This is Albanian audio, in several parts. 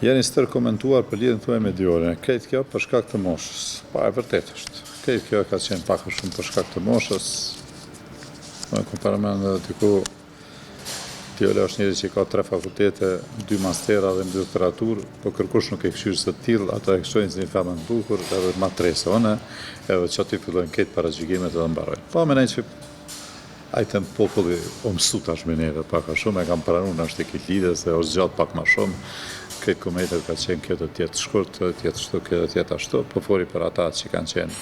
Jeni stër komentuar për lidhjen tuaj me Diorin. Këtë kjo për shkak të moshës. Pa, e vërtet është. Këtë kjo ka qenë pak më shumë për shkak të moshës. Në komparamen dhe diku, Diori është njëri që ka 3 fakultete, 2 mastera dhe 2 doktoraturë, po kërkush nuk e këshyrë së tillë, ato e kështojnë si një femën të bukur, edhe matrese one, edhe që aty fillojnë këtë paragjigimet edhe mbarojnë. Po menaj që ajtëm populli o mësu tash me neve pak a shumë, e kam pranuar në është e këtë lidhjes dhe është gjatë pak ma shumë, këtë kometet ka qenë kjo të tjetë shkurt, të tjetë shtu, kjo të tjetë ashtu, po fori për ata që kanë qenë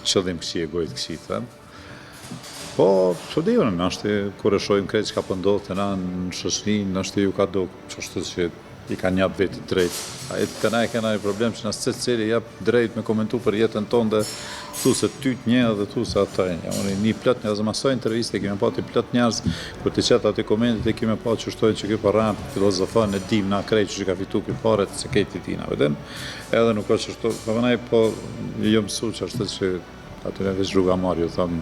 qëllim kësi e gojtë kësi të thëmë. Po, që divën, nështë kur e shojmë krejtë që ka pëndodhë të na në shoqëni, nështë ju ka do që është që i ka njapë vetë drejt. Të na e kena një problem që nësë cili japë drejt me komentu për jetën tonë dhe thu se ty të një dhe thu se ata e një. Unë një plët një, dhe masoj interviste, kime pa të plët njerës, kur të qetë ati komentit e kime pa që shtojnë që kjo për ramë, filozofën e dim na krejtë që ka fitu kjo pare të se kejtë të tina, vedem. Edhe nuk është shto, po jo mësu që është që aty në veç rruga marrë, ju thamë,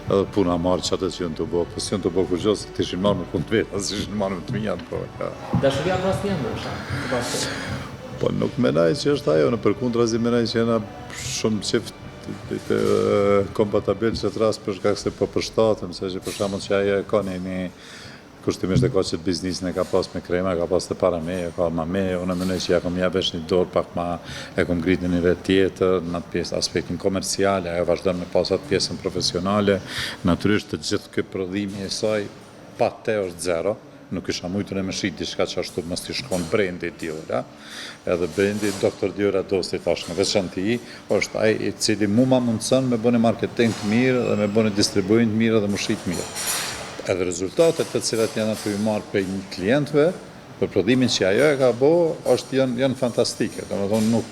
edhe puna marrë që atë që jënë të bo, po si jënë të bo kur gjosë, të ishin marrë me punë të vetë, asë ishin marrë me të minjat, po. Dashuria pas një ndryshe? Po nuk menaj që është ajo, në përkundrazi menaj që jena shumë qift të kompatabil që të rast për shkak se po përshtatëm, se që për shamon që ajo e ka një kushtimisht e ka që të biznisin e ka pas me krema, e ka pas të para me, e ka ma me, unë menoj që ja kom javesh një dorë pak ma e kom grit në nivel tjetër, në atë pjesë aspektin komerciale, e vazhdojnë me pas atë pjesën profesionale, natyrisht të gjithë këtë prodhimi e saj, pa te është zero, nuk isha mujtën e me shqit diçka që ashtu mës t'i shkon brendi Diora, edhe brendi Dr. Diora Dosti tash në veçanti, është ai i cili mu ma mundësën me bëni marketing të mirë dhe me bëni distribuin të mirë dhe më shqit mirë. Edhe rezultatet të cilat janë aty marrë për një klientëve, për prodhimin që ajo e ka bo, janë fantastike. Do më thonë nuk,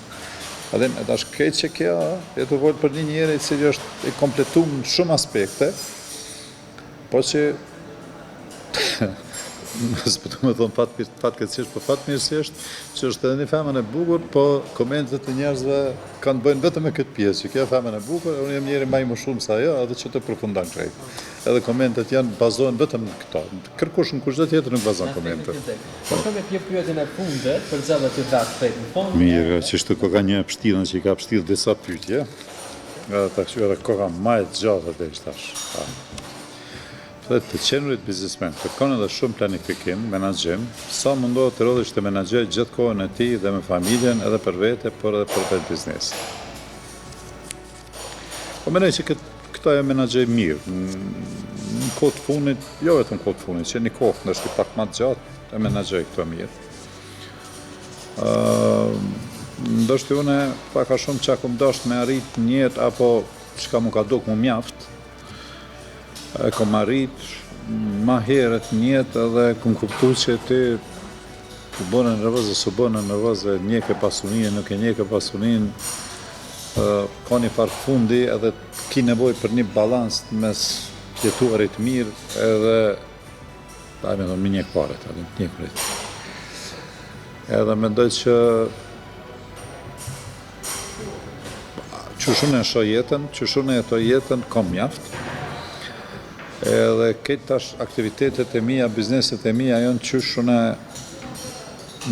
edhe është këtë që kjo, e të volë për një njëri i cili është i kompletuar në shumë aspekte, po që, s'po të më thonë fatkeqësisht, po fatmirësisht, që është edhe një femën e bukur, po komentet e njerëzve kanë bëjnë vetëm me këtë pjesë, që kjo femën e bukur, unë jem njëri maj më shumë sa ajo, edhe që të përfundan krejt. Edhe komentet janë bazohen vetëm në këto. Kërkush në kushtet tjetër nuk bazon komentet. Po shkome pje pyetjen e fundet, për gjallë të datë fejtë në fond. Mirë, që shtu ko ka një pështilën që i ka pështilë disa pyetje. Edhe ta këshuar e ko ka majtë gjatë dhe ishtash. Të qenurit biznismen, kërkon edhe shumë planifikim, menaxhim, sa mundohet të rodhësh të menaxhoj gjithë kohën e tij dhe me familjen, edhe për vete, por edhe për vetë biznes. Po mendoj që këto e menaxhoj mirë. Në kohë të funit, jo vetëm kohë të funit, që një kohë nështë pak më të gjatë, e menaxhoj këto mirë. Ndoshta unë pak a shumë çka kum dashur me arrit në jetë apo çka më ka duk më mjaft. E kom arrit ma herët njët edhe kom kuptu që ti të bënë nervozë, së bënë nervozë, njeke pasunin, nuk e njeke pasunin, ka një farë fundi edhe ki nevoj për një balans mes jetuarit mirë edhe me thonë, njek paret, njekurit. Edhe mendoj që qëshune e shoj jetën, qëshune e to jetën, kom mjaft. Edhe këtë tash aktivitetet e mija, bizneset e mija, janë qëshune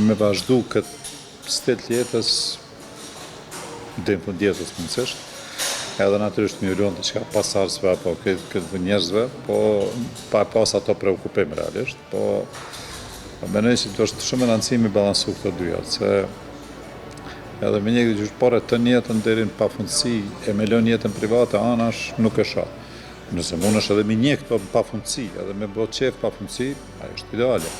me vazhdu këtë stil jetës dhe në fund jetës mundësisht. Edhe natyrisht me ullon të qka pasarësve apo këtë njerëzve, po pa pas ato preokupim realisht, po menoj që të është shumë e rëndësishme me balansu këto dyja, se edhe me një gjysh pare të njetën deri në pafundësi e me lën jetën private anash nuk e shoh. Nëse mund është edhe me një këto pafundësi, edhe me bërë qef pafundësi, ajo është ideale.